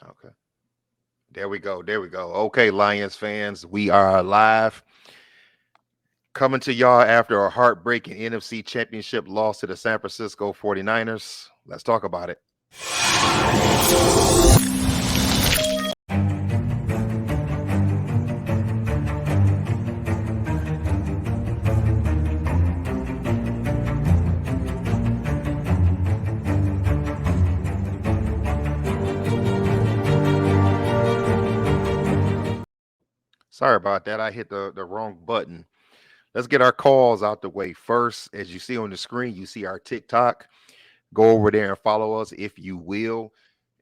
Okay. There we go. There we go. Okay, Lions fans, we are live. Coming to y'all after a heartbreaking NFC championship loss to the San Francisco 49ers. Let's talk about it. Sorry about that. I hit the wrong button. Let's get our calls out the way first. As you see on the screen, you see our TikTok. Go over there and follow us if you will.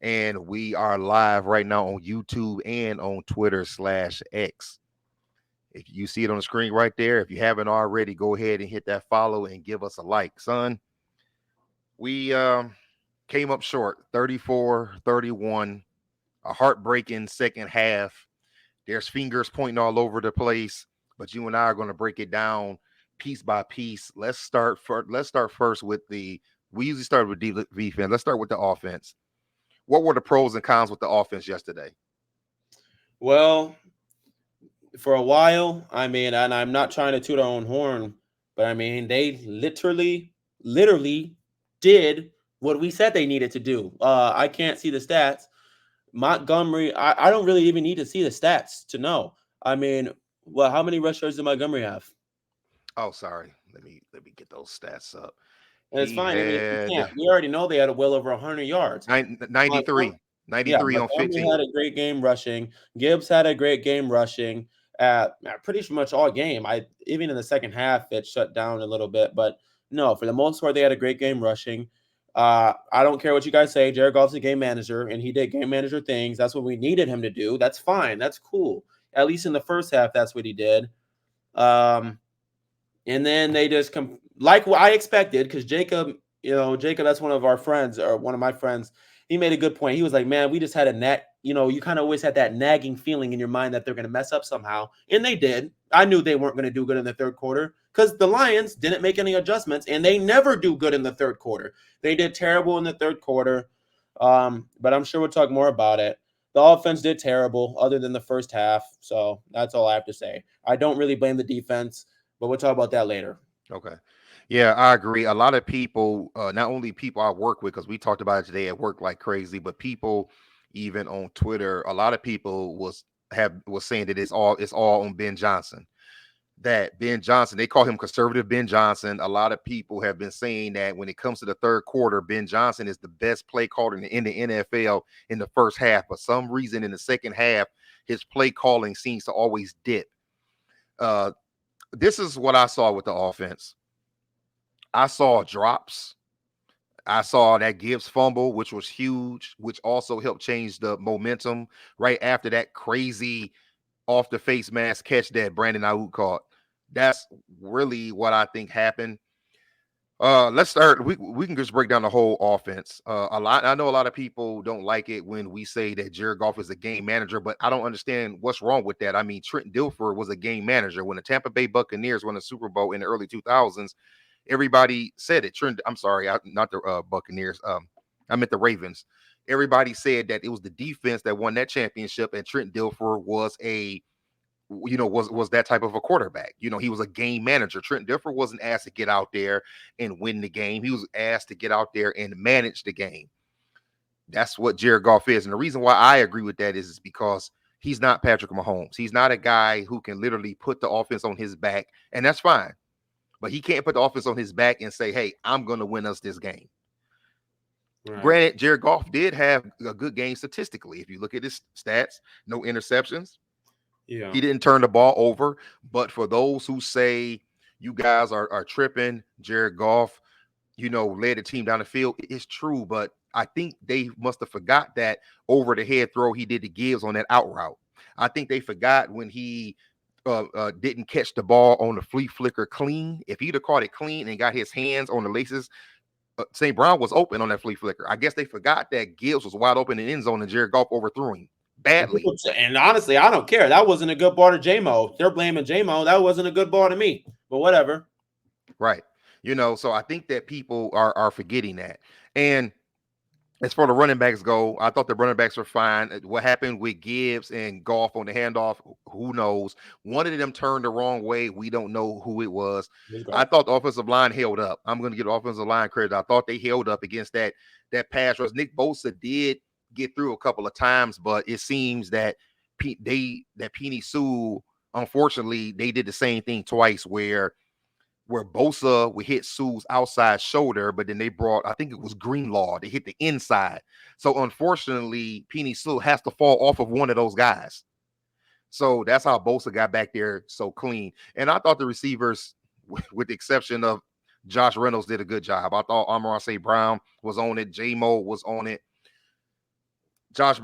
And we are live right now on YouTube and on Twitter/X. If you see it on the screen right there, if you haven't already, go ahead and hit that follow and give us a like. Son, we came up short 34-31, a heartbreaking second half. There's fingers pointing all over the place, but you and I are going to break it down piece by piece. Let's start first with the. We usually start with defense. Let's start with the offense. What were the pros and cons with the offense yesterday? Well, for a while, I mean, and I'm not trying to toot our own horn, but I mean, they literally did what we said they needed to do. I can't see the stats. Montgomery, I don't really even need to see the stats to know. I mean, well, how many rush yards did Montgomery have? Oh, sorry. Let me get those stats up. And it's He fine. I mean, we can't. had We already know they had a well over 100 yards. Montgomery, 93, yeah, 93 on Montgomery had 15. a great game rushing. Gibbs had a great game rushing at pretty much all game. I even in the second half it shut down a little bit, but no, for the most part they had a great game rushing. I don't care what you guys say. Jared Goff's a game manager, and he did game manager things. That's what we needed him to do. That's fine. That's cool. At least in the first half, that's what he did. Um, and then they just like what I expected, because Jacob, Jacob, that's one of our friends, or one of my friends. He made a good point. He was like, "Man, we just had a you kind of always had that nagging feeling in your mind that they're going to mess up somehow," and they did. I knew they weren't going to do good in the third quarter because the Lions didn't make any adjustments, and they never do good in the third quarter. They did terrible in the third quarter, but I'm sure we'll talk more about it. The offense did terrible, other than the first half. So that's all I have to say. I don't really blame the defense, but we'll talk about that later. Okay. Yeah, I agree. A lot of people, not only people I work with, because we talked about it today at work like crazy, but people even on Twitter, a lot of people was saying that it's all on Ben Johnson. That Ben Johnson, they call him conservative Ben Johnson. A lot of people have been saying that when it comes to the third quarter, Ben Johnson is the best play caller in the NFL in the first half. But some reason in the second half, his play calling seems to always dip. Uh, this is what I saw with the offense. I saw drops. I saw that Gibbs fumble, which was huge, which also helped change the momentum right after that crazy off the face mask catch that Brandon Ayuk caught. That's really what I think happened. Let's start. We can just break down the whole offense. I know a lot of people don't like it when we say that Jared Goff is a game manager, but I don't understand what's wrong with that. I mean, Trent Dilfer was a game manager when the Tampa Bay Buccaneers won the Super Bowl in the early 2000s. Everybody said it. I'm sorry, not the Buccaneers. I meant the Ravens. Everybody said that it was the defense that won that championship, and Trent Dilfer was that type of a quarterback. He was a game manager. Trent Dilfer wasn't asked to get out there and win the game. He was asked to get out there and manage the game. That's what Jared Goff is. And the reason why I agree with that is because he's not Patrick Mahomes. He's not a guy who can literally put the offense on his back, and that's fine. But he can't put the offense on his back and say, hey, I'm going to win us this game. Right. Granted, Jared Goff did have a good game statistically. If you look at his stats, no interceptions. Yeah. He didn't turn the ball over. But for those who say you guys are tripping, Jared Goff, led the team down the field, it's true. But I think they must have forgot that over the head throw he did to Gibbs on that out route. I think they forgot when he didn't catch the ball on the flea flicker clean. If he'd have caught it clean and got his hands on the laces, St. Brown was open on that flea flicker. I guess they forgot that Gibbs was wide open in the end zone and Jared Goff overthrew him badly. And honestly, I don't care. That wasn't a good ball to J-Mo. They're blaming J-Mo. That wasn't a good ball to me. But whatever. Right. So I think that people are forgetting that. And as far the running backs go, I thought the running backs were fine. What happened with Gibbs and Goff on the handoff, who knows? One of them turned the wrong way. We don't know who it was. It was I garbage. thought the offensive line held up. I'm going to give the offensive line credit. I thought they held up against that pass rush. Nick Bosa did get through a couple of times, but it seems that Penny Sewell, unfortunately, they did the same thing twice where Bosa would hit Sue's outside shoulder, but then they brought, I think it was Greenlaw, they hit the inside. So unfortunately, Penny Sue has to fall off of one of those guys. So that's how Bosa got back there so clean. And I thought the receivers, with the exception of Josh Reynolds, did a good job. I thought Amon St. Brown was on it. J-Mo was on it. Josh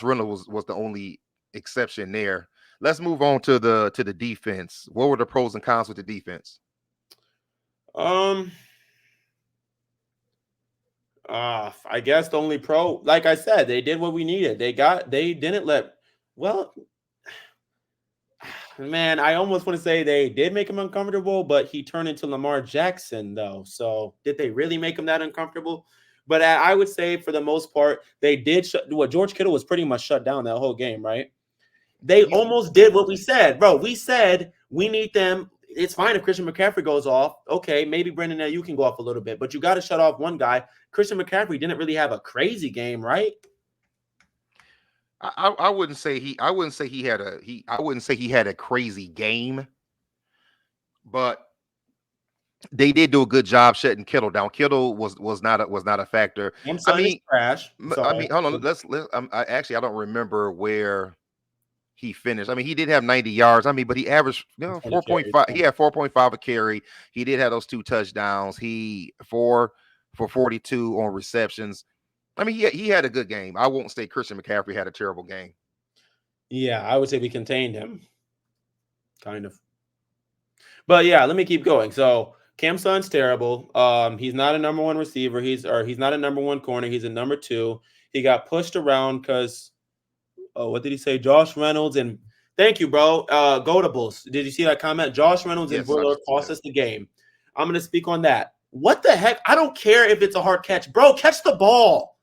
Reynolds was the only exception there. Let's move on to the defense. What were the pros and cons with the defense? Um, I guess the only pro, like I said, they did what we needed. They didn't let, well, man, I almost want to say they did make him uncomfortable, but he turned into Lamar Jackson, though. So did they really make him that uncomfortable? But I would say for the most part, they did what George Kittle was pretty much shut down that whole game, right? They You almost did what we said, bro. We said we need them. It's fine if Christian McCaffrey goes off. Okay, maybe Brendan, you can go off a little bit, but you got to shut off one guy. Christian McCaffrey didn't really have a crazy game, right? I wouldn't say I wouldn't say he had a crazy game, but they did do a good job shutting Kittle down. Kittle was not a factor. I'm I son is mean, trash. Sorry. hold on. I don't remember where he finished. I mean, he did have 90 yards. I mean, but he averaged 20 carries. 4.5. He had 4.5 a carry. He did have those two touchdowns. He four for 42 on receptions. I mean, he had a good game. I won't say Christian McCaffrey had a terrible game. Yeah, I would say we contained him, kind of. But yeah, let me keep going. So Cam Sun's terrible. He's not a number one receiver. He's not a number one corner. He's a number two. He got pushed around because what did he say? Josh Reynolds and thank you, bro. Gotables. Did you see that comment? Josh Reynolds and Yes, I Buller just cost us the game. I'm gonna speak on that. What the heck? I don't care if it's a hard catch, bro. Catch the ball.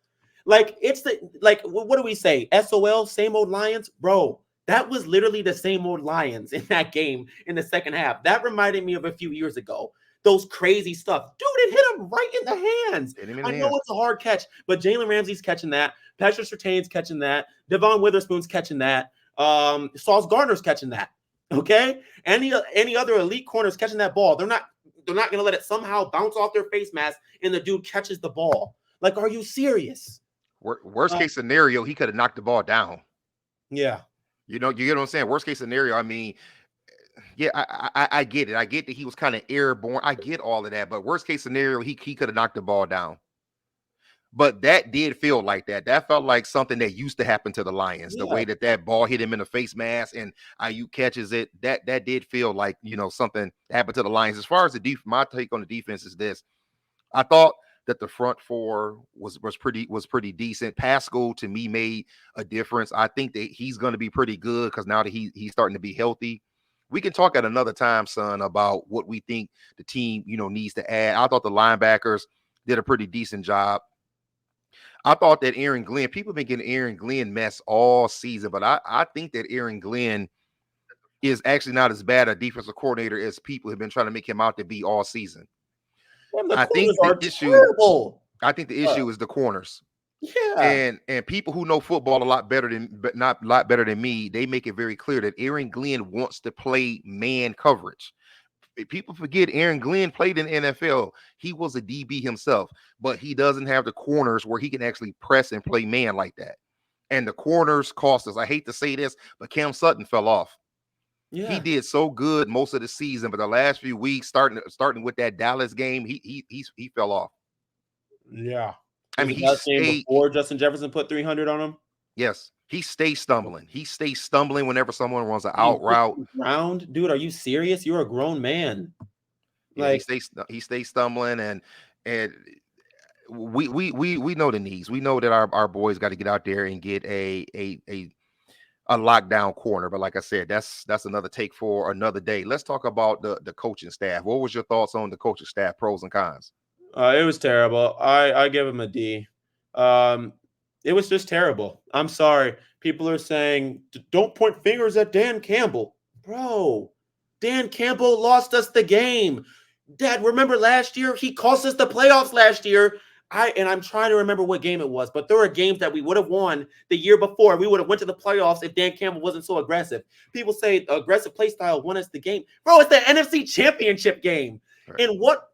Like it's the like. What do we say? SOL, same old Lions, bro. That was literally the same old Lions in that game in the second half. That reminded me of a few years ago. Those crazy stuff. Dude, it hit him right in the hands. hit him in I the know hands. it's a hard catch, but Jalen Ramsey's catching that. Patrick Surtain's catching that. Devon Witherspoon's catching that. Sauce Gardner's catching that. Okay? Any other elite corners catching that ball. They're not gonna let it somehow bounce off their face mask and the dude catches the ball. Like, are you serious? Worst case scenario, he could have knocked the ball down. Yeah. You get what I'm saying? Worst case scenario, I mean, yeah, I get it. I get that he was kind of airborne. I get all of that, but worst case scenario, he could have knocked the ball down. But that did feel like that. That felt like something that used to happen to the Lions. The Yeah. way that ball hit him in the face mask and IU catches it, that did feel like something happened to the Lions. As far as my take on the defense is this: I thought that the front four was pretty decent. Pascal to me made a difference. I think that he's going to be pretty good because now that he's starting to be healthy. We can talk at another time, son, about what we think the team needs to add. I thought the linebackers did a pretty decent job. I thought that Aaron Glenn, people have been getting Aaron Glenn mess all season, but I think that Aaron Glenn is actually not as bad a defensive coordinator as people have been trying to make him out to be all season. Damn, the I corners think the are issue, terrible. I think the issue is the corners. Yeah. And people who know football a lot better than, but not a lot better than me, they make it very clear that Aaron Glenn wants to play man coverage. People forget Aaron Glenn played in the NFL. He was a DB himself, but he doesn't have the corners where he can actually press and play man like that. And the corners cost us. I hate to say this, but Cam Sutton fell off. He Yeah. did so good most of the season, but the last few weeks, starting with that Dallas game, he fell off. Yeah. I Was mean, it that game he before Justin Jefferson put 300 on him? yes, he stays stumbling. He stays stumbling whenever someone runs an Being out pushed route. to the ground? Dude, are you serious? You're a grown man. Yeah, Like, he stays stumbling, and we know the needs. We know that our boys got to get out there and get a lockdown corner. But like I said, that's another take for another day. Let's talk about the coaching staff. What was your thoughts on the coaching staff, pros and cons? it was terrible. I give him a D. Um, it was just terrible. I'm sorry. People are saying, don't point fingers at Dan Campbell. Bro, Dan Campbell lost us the game. Dad, remember last year? He cost us the playoffs last year. I'm trying to remember what game it was, but there were games that we would have won the year before. We would have went to the playoffs if Dan Campbell wasn't so aggressive. People say aggressive play style won us the game. Bro, it's the NFC Championship game. Right. And what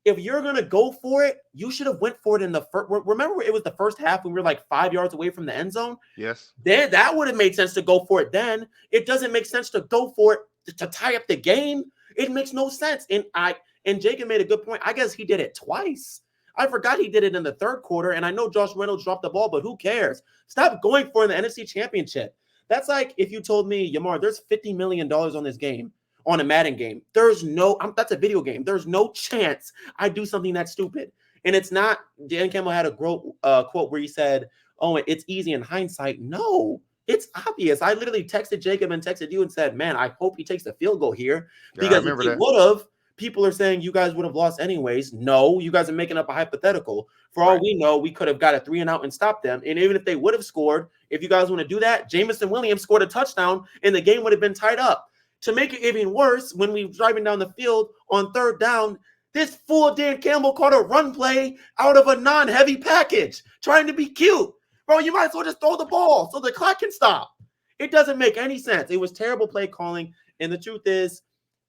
if you're gonna go for it, you should have went for it in the first. Remember, it was the first half when we were like 5 yards away from the end zone. Yes. Then that would have made sense to go for it. Then it doesn't make sense to go for it to tie up the game. It makes no sense. And Jacob made a good point. I guess he did it twice. I forgot he did it in the third quarter. And I know Josh Reynolds dropped the ball, but who cares? Stop going for the NFC Championship. That's like if you told me, Yamar, there's $50 million on this game, on a Madden game. There's no, that's a video game. There's no chance I do something that stupid. And it's not, Dan Campbell had a quote where he said, oh, it's easy in hindsight. No, it's obvious. I literally texted Jacob and texted you and said, man, I hope he takes the field goal here. Yeah, I Because if remember he that. would have, people are saying you guys would have lost anyways. No, you guys are making up a hypothetical. For all Right. we know, we could have got a 3-and-out and stopped them. And even if they would have scored, if you guys want to do that, Jameson Williams scored a touchdown and the game would have been tied up. To make it even worse, when we were driving down the field on third down, this fool Dan Campbell caught a run play out of a non-heavy package, trying to be cute. Bro, you might as well just throw the ball so the clock can stop. It doesn't make any sense. It was terrible play calling. And the truth is,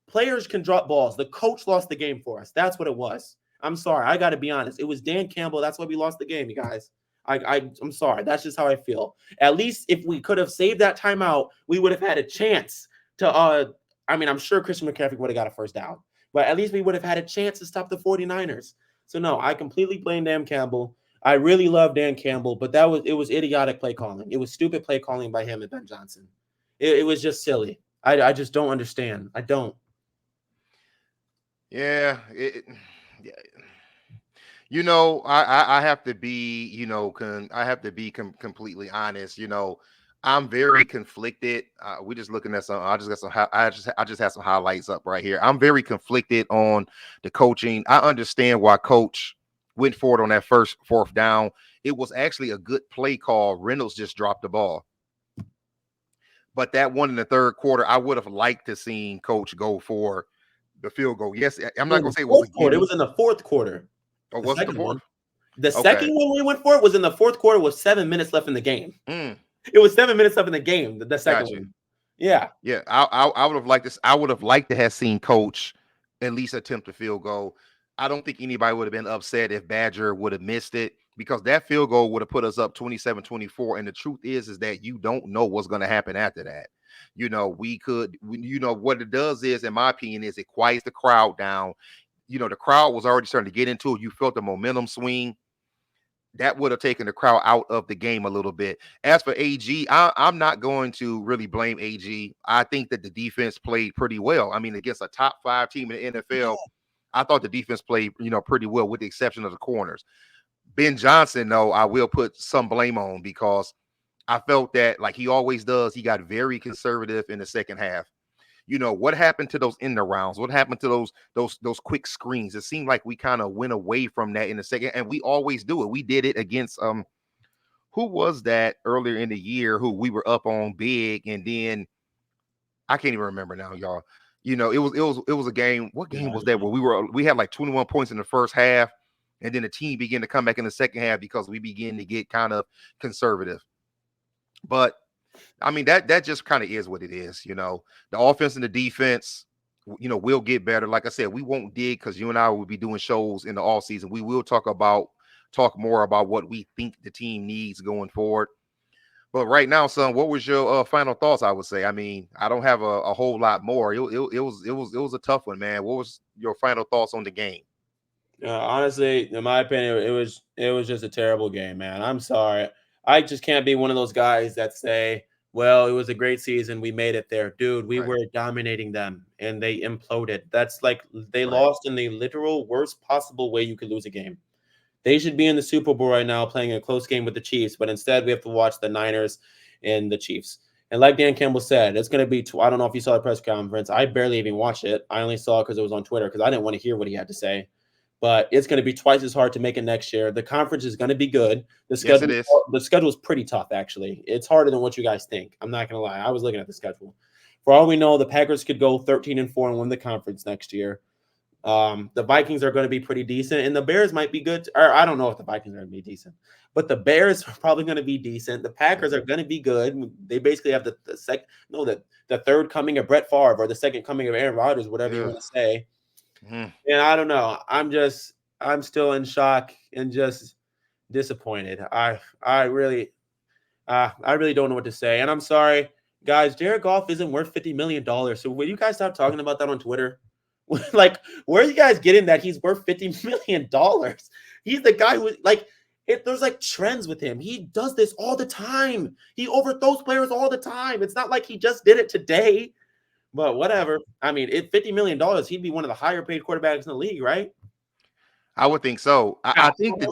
players can drop balls. The coach lost the game for us. That's what it was. I'm sorry. I got to be honest. It was Dan Campbell. That's why we lost the game, you guys. I'm sorry. That's just how I feel. At least if we could have saved that timeout, we would have had a chance to I'm sure Christian McCaffrey would have got a first down, but at least we would have had a chance to stop the 49ers. So no, I completely blame Dan Campbell. I really love Dan Campbell, but it was idiotic play calling. It was stupid play calling by him and Ben Johnson. It was just silly. I just don't understand. I don't. Yeah. Yeah. I have to be, I have to be completely honest. I'm very conflicted. We just looking at some. I just got some. I just have some highlights up right here. I'm very conflicted on the coaching. I understand why Coach went for it on that first fourth down. It was actually a good play call. Reynolds just dropped the ball, but that one in the third quarter, I would have liked to seen Coach go for the field goal. Yes, I'm not gonna say it was a It gimme. was in the fourth quarter. Or The was it the second fourth? one. The Okay. second one we went for it was in the fourth quarter with 7 minutes left in the game. Mm, It was 7 minutes left in the game. The second gotcha. one. Yeah. Yeah, I would have liked this. I would have liked to have seen Coach at least attempt a field goal. I don't think anybody would have been upset if Badger would have missed it because that field goal would have put us up 27-24. And the truth is that you don't know what's going to happen after that. What it does is, in my opinion, is it quiets the crowd down. The crowd was already starting to get into it. You felt the momentum swing. That would have taken the crowd out of the game a little bit. As for AG, I'm not going to really blame AG. I think that the defense played pretty well. I mean, against a top 5 team in the NFL, I thought the defense played, pretty well with the exception of the corners. Ben Johnson, though, I will put some blame on because I felt that, like he always does, he got very conservative in the second half. What happened to those end rounds? What happened to those quick screens? It seemed like we kind of went away from that in the second, and we always do it. We did it against who was that earlier in the year who we were up on big, and then I can't even remember now, y'all. It was a game. What game was that where we had like 21 points in the first half, and then the team began to come back in the second half because we began to get kind of conservative. But I mean, that just kind of is what it is. The offense and the defense, will get better. Like I said, we won't dig because you and I will be doing shows in the off season. We will talk more about what we think the team needs going forward. But right now, son, what was your final thoughts? I would say. I mean, I don't have a whole lot more. It was a tough one, man. What was your final thoughts on the game? Honestly, in my opinion, it was just a terrible game, man. I'm sorry. I just can't be one of those guys that say, "Well, it was a great season. We made it there." Dude, we Right, were dominating them and they imploded. That's like they right. lost in the literal worst possible way you could lose a game. They should be in the Super Bowl right now playing a close game with the Chiefs, but instead we have to watch the Niners and the Chiefs. And like Dan Campbell said, it's going to be, I don't know if you saw the press conference. I barely even watched it. I only saw it because it was on Twitter because I didn't want to hear what he had to say. but it's going to be twice as hard to make it next year. The conference is going to be good. The Yes, it schedule, is. the schedule is pretty tough, actually. It's harder than what you guys think. I'm not going to lie. I was looking at the schedule. For all we know, the Packers could go 13-4 and win the conference next year. The Vikings are going to be pretty decent, and the Bears might be good. Or I don't know if the Vikings are going to be decent, but the Bears are probably going to be decent. The Packers are going to be good. They basically have the third coming of Brett Favre or the second coming of Aaron Rodgers, whatever you Yeah. want to say. Mhm. And I don't know. I'm still in shock and just disappointed. I really don't know what to say. And I'm sorry, guys. Jared Goff isn't worth $50 million. So will you guys stop talking about that on Twitter? Like, where are you guys getting that he's worth $50 million? He's the guy who there's like trends with him. He does this all the time. He overthrows players all the time. It's not like he just did it today. But whatever. I mean, at $50 million, he'd be one of the higher paid quarterbacks in the league, right? I would think so. I think that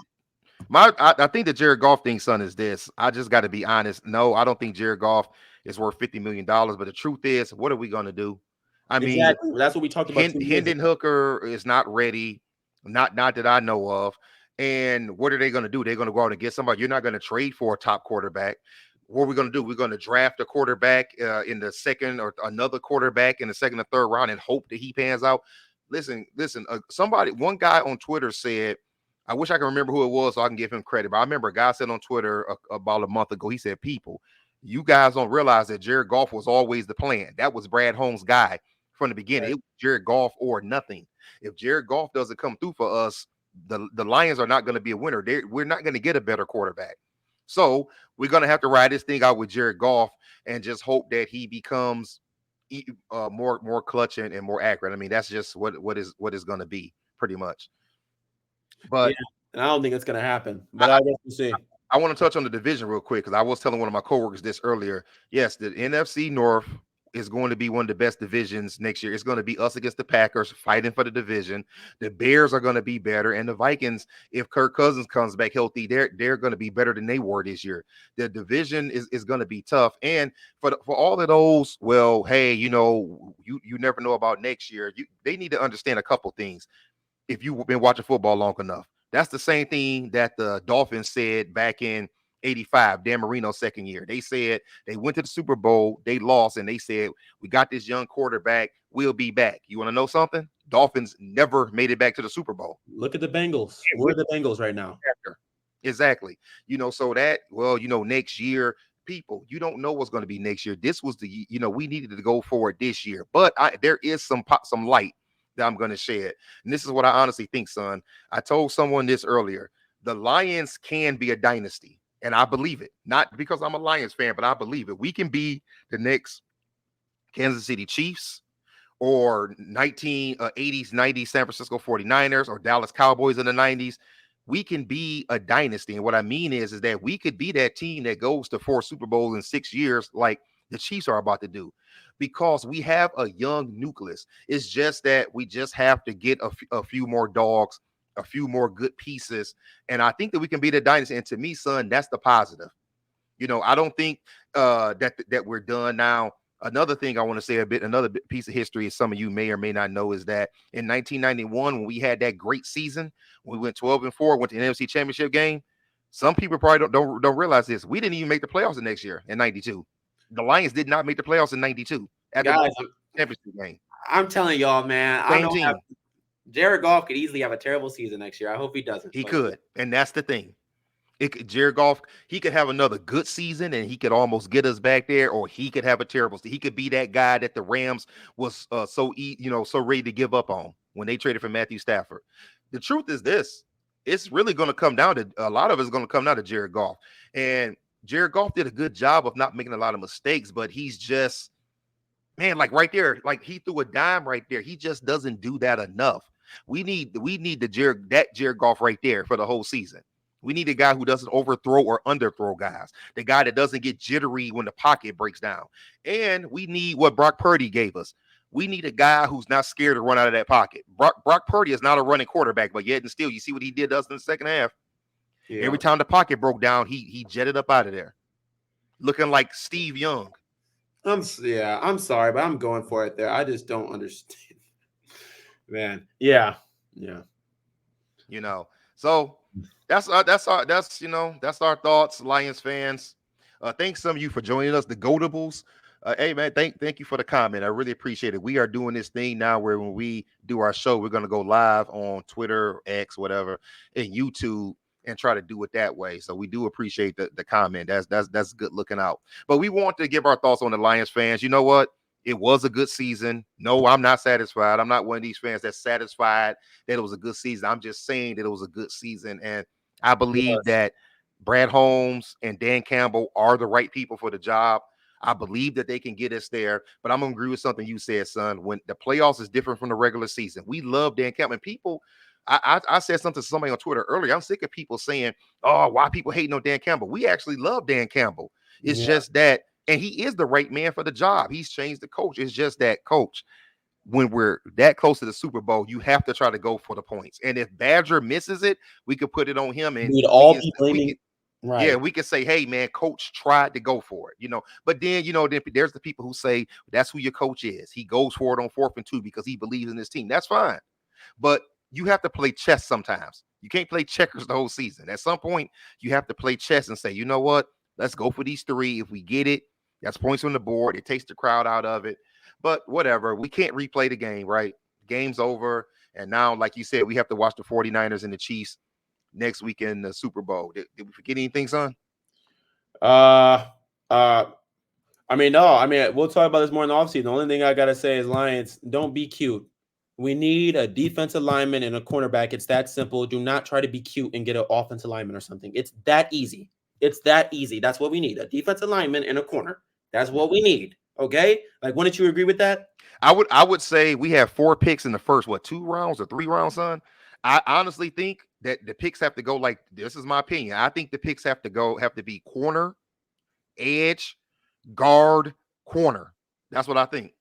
I think the Jared Goff thing, son, is this. I just got to be honest. No, I don't think Jared Goff is worth $50 million. But the truth is, what are we gonna do? I mean, Exactly. That's what we talked about 2 years Hendon ago. Hooker is not ready, not that I know of. And what are they going to do? They're going to go out and get somebody. You're not going to trade for a top quarterback. What are we going to do? We're going to draft a quarterback in the second, or another quarterback in the second or third round, and hope that he pans out. Listen. One guy on Twitter said, I wish I can remember who it was so I can give him credit. But I remember a guy said on Twitter about a month ago. He said, "People, you guys don't realize that Jared Goff was always the plan. That was Brad Holmes' guy from the beginning. Right. It was Jared Goff or nothing. If Jared Goff doesn't come through for us, the Lions are not going to be a winner. We're not going to get a better quarterback. So we're going to have to ride this thing out with Jared Goff and just hope that he becomes more clutch and more accurate. I mean, that's just what is going to be pretty much. Yeah. But And I don't think it's gonna happen. But I, I guess we'll see. I want to touch on the division real quick because I was telling one of my coworkers this earlier. Yes, the NFC North is going to be one of the best divisions next year. It's going to be us against the Packers fighting for the division. The Bears are going to be better, and the Vikings, if Kirk Cousins comes back healthy, they're going to be better than they were this year. The division is going to be tough, and for all of those, well, hey, you never know about next year. They need to understand a couple things if you've been watching football long enough. That's the same thing that the Dolphins said back in 85, Dan Marino's second year. They said they went to the Super Bowl, they lost, and they said, we got this young quarterback, we'll be back. You want to know something? Dolphins never made it back to the Super Bowl. Look at the Bengals. And Where with are the Bengals right now? exactly. So that, well, next year, people, you don't know what's going to be next year. This was we needed to go forward this year. But there is some light that I'm going to shed. And this is what I honestly think, son. I told someone this earlier. The Lions can be a dynasty. And I believe it. Not because I'm a Lions fan, but I believe it. We can be the next Kansas City Chiefs or 1980s, 90s San Francisco 49ers or Dallas Cowboys in the 90s. We can be a dynasty. And what I mean is that we could be that team that goes to 4 Super Bowls in 6 years like the Chiefs are about to do because we have a young nucleus. It's just that we just have to get a few more dogs, a few more good pieces. And I think that we can be the dynasty. And to me, son, that's the positive. I don't think that we're done now. Another thing I want to say another piece of history is some of you may or may not know is that in 1991, when we had that great season, we went 12-4, went to the NFC Championship game. Some people probably don't realize this. We didn't even make the playoffs the next year in 92. The Lions did not make the playoffs in 92 at the Guys, championship game. I'm telling y'all, man, I Same don't have team. Jared Goff could easily have a terrible season next year. I hope he doesn't. He But could. And that's the thing. Jared Goff, he could have another good season and he could almost get us back there, or he could have a terrible season. He could be that guy that the Rams was so ready to give up on when they traded for Matthew Stafford. The truth is this: it's really going to come down to a lot of it's going to come down to Jared Goff, and Jared Goff did a good job of not making a lot of mistakes, but he's just like right there, like he threw a dime right there. He just doesn't do that enough. We need that Jared Goff right there for the whole season. We need a guy who doesn't overthrow or underthrow guys. The guy that doesn't get jittery when the pocket breaks down. And we need what Brock Purdy gave us. We need a guy who's not scared to run out of that pocket. Brock Purdy is not a running quarterback, but yet and still, you see what he did to us in the second half. yeah. Every time the pocket broke down, he jetted up out of there, looking like Steve Young. I'm sorry, but I'm going for it there. I just don't understand. Man. Yeah. Yeah. you know. So that's our thoughts, Lions fans. Thanks some of you for joining us, the Goatables. Hey man, thank you for the comment. I really appreciate it. We are doing this thing now where when we do our show, we're gonna go live on Twitter, X, whatever, and YouTube and try to do it that way. So we do appreciate the comment. That's good looking out. But we want to give our thoughts on the Lions fans. You know what? It was a good season. No, I'm not satisfied. I'm not one of these fans that's satisfied that it was a good season. I'm just saying that it was a good season. And I believe Yes. that Brad Holmes and Dan Campbell are the right people for the job. I believe that they can get us there, but I'm gonna agree with something you said, son. When the playoffs is different from the regular season, we love Dan Campbell. And people, I said something to somebody on Twitter earlier. I'm sick of people saying, "Oh, why people hating on Dan Campbell?" We actually love Dan Campbell. It's Yeah. just that, and he is the right man for the job. He's changed the coach. It's just that, coach, when we're that close to the Super Bowl, you have to try to go for the points. And if Badger misses it, we could put it on him, and We'd we all can be we can blaming. yeah, Right. we can say, hey man, coach tried to go for it. But then then there's the people who say that's who your coach is. He goes for it on 4th and 2 because he believes in his team. That's fine. But you have to play chess sometimes. You can't play checkers the whole season. At some point, you have to play chess and say, you know what? Let's go for these three. If we get it, that's points on the board. It takes the crowd out of it. But whatever. We can't replay the game, right? Game's over. And now, like you said, we have to watch the 49ers and the Chiefs next week in the Super Bowl. Did we forget anything, son? Uh, uh, I mean, no. I mean, we'll talk about this more in the offseason. The only thing I gotta say is, Lions, don't be cute. We need a defensive lineman and a cornerback. It's that simple. Do not try to be cute and get an offensive lineman or something. It's that easy. It's that easy. That's what we need. A defensive lineman and a corner. That's what we need. Okay? Like, wouldn't you agree with that? I would say we have 4 picks in the first 2 rounds or 3 rounds, son. I honestly think that the picks have to go like this is my opinion. I think the picks have to be corner, edge, guard, corner. That's what I think.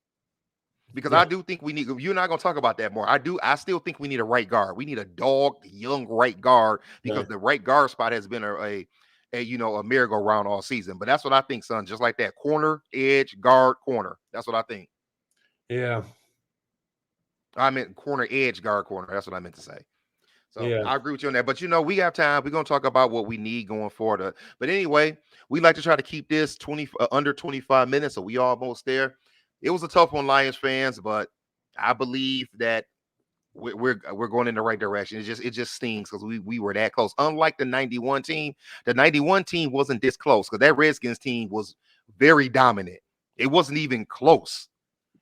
Because Yeah. I do think we need you and I gonna talk about that more. I still think we need a right guard. We need a dog, young right guard because Okay. the right guard spot has been a merry-go-round all season. But that's what I think, son. Just like that. Corner, edge, guard, corner. That's what I think. Yeah. I meant corner, edge, guard, corner. That's what I meant to say. So Yeah. I agree with you on that. But we have time. We're gonna talk about what we need going forward. But anyway, we like to try to keep this under 25 minutes. So we almost there. It was a tough one, Lions fans, but I believe that we're going in the right direction. It just stings because we were that close. Unlike the 91 team wasn't this close because that Redskins team was very dominant. It wasn't even close.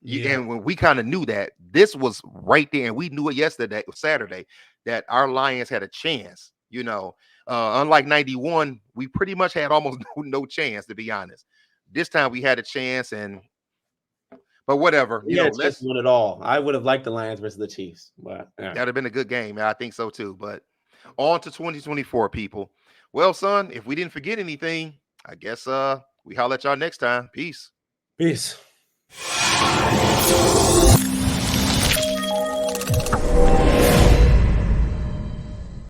Yeah. And when we kind of knew that this was right there, and we knew it yesterday, Saturday, that our Lions had a chance. Unlike 91, we pretty much had almost no chance, to be honest. This time we had a chance, but whatever, We had a chance to let's win it all. I would have liked the Lions versus the Chiefs, but yeah. that'd have been a good game. I think so too. But on to 2024, people. Well, son, if we didn't forget anything, I guess we holler at y'all next time. Peace. Peace.